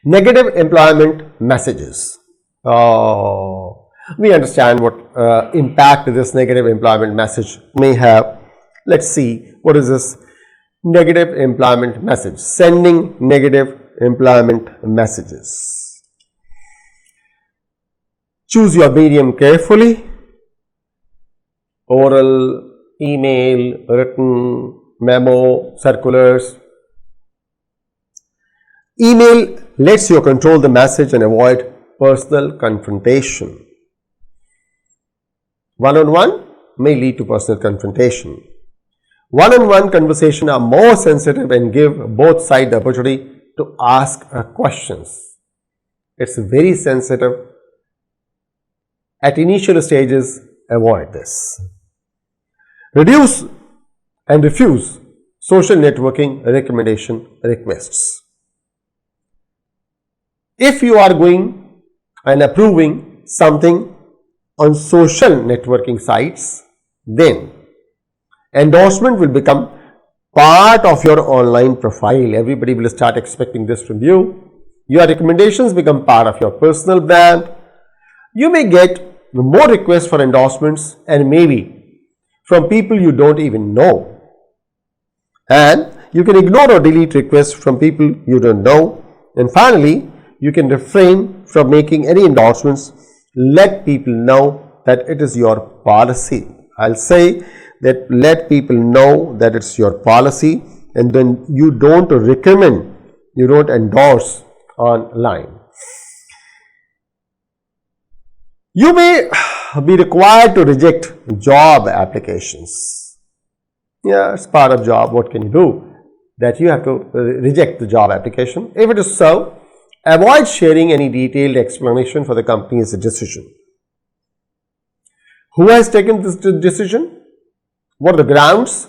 Negative employment messages. We understand what impact this negative employment message may have. Let's see, what is this negative employment message? Sending negative employment messages. Choose your medium carefully. Oral, email, written, memo, circulars. Email lets you control the message and avoid personal confrontation. One-on-one may lead to personal confrontation. One-on-one conversations are more sensitive and give both sides the opportunity to ask questions. It's very sensitive. At initial stages, avoid this. Reduce and refuse social networking recommendation requests. If you are going and approving something on social networking sites, then endorsement will become part of your online profile. Everybody will start expecting this from you. Your recommendations become part of your personal brand. You may get more requests for endorsements and maybe from people you don't even know. And you can ignore or delete requests from people you don't know. And finally, you can refrain from making any endorsements. Let people know that it is your policy. I'll say that let people know that it's your policy, and then you don't recommend, you don't endorse online. You may be required to reject job applications. Yeah, it's part of job. What can you do? That you have to reject the job application. If it is so, avoid sharing any detailed explanation for the company's decision. Who has taken this decision? What are the grounds?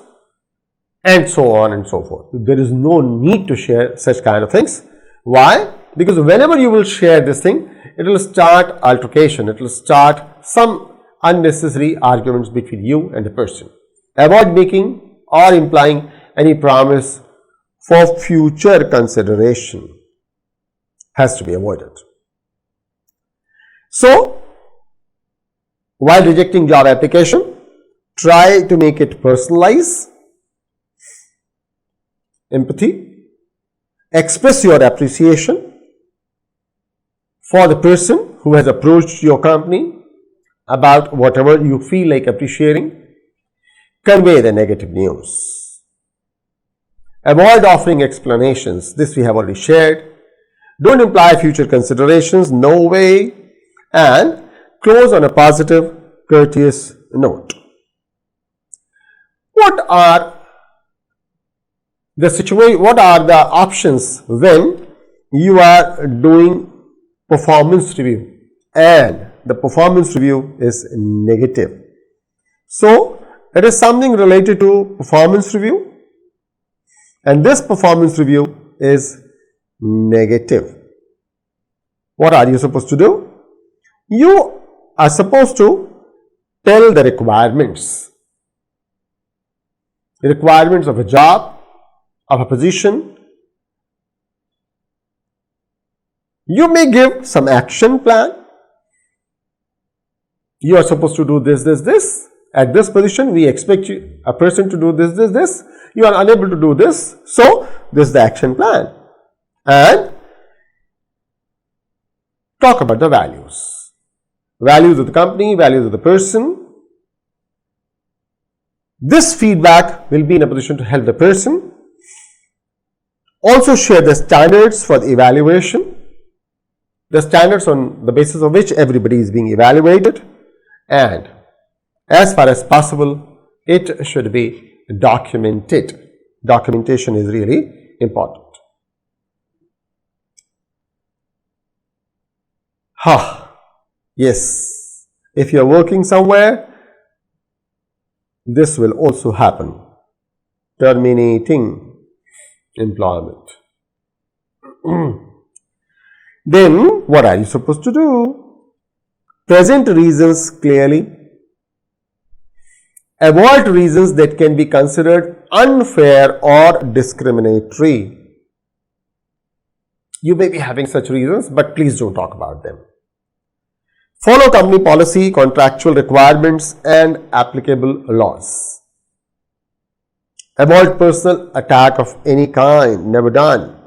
And so on and so forth. There is no need to share such kind of things. Why? Because whenever you will share this thing, it will start altercation. It will start some unnecessary arguments between you and the person. Avoid making or implying any promise for future consideration. Has to be avoided. So, while rejecting job application, try to make it personalized. Empathy. Express your appreciation for the person who has approached your company about whatever you feel like appreciating. Convey the negative news. Avoid offering explanations. This we have already shared. Don't imply future considerations, no way, and close on a positive, courteous note. What are the options when you are doing performance review and the performance review is negative? So, it is something related to performance review, and this performance review is negative. What are you supposed to do? You are supposed to tell the requirements of a job, of a position. You may give some action plan. You are supposed to do this. At this position, we expect a person to do this. You are unable to do this. So, this is the action plan. And talk about the values. Values of the company, values of the person. This feedback will be in a position to help the person. Also share the standards for the evaluation. The standards on the basis of which everybody is being evaluated. And as far as possible, it should be documented. Documentation is really important. Yes, if you are working somewhere, this will also happen. Terminating employment. Then, what are you supposed to do? Present reasons clearly. Avoid reasons that can be considered unfair or discriminatory. You may be having such reasons, but please don't talk about them. Follow company policy, contractual requirements and applicable laws. Avoid personal attack of any kind, never done.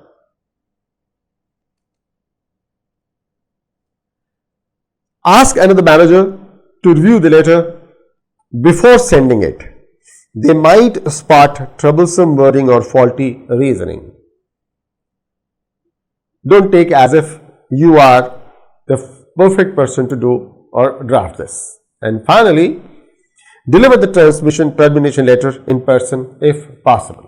Ask another manager to review the letter before sending it. They might spot troublesome wording or faulty reasoning. Don't take as if you are the perfect person to do or draft this. And finally, deliver the termination letter in person if possible.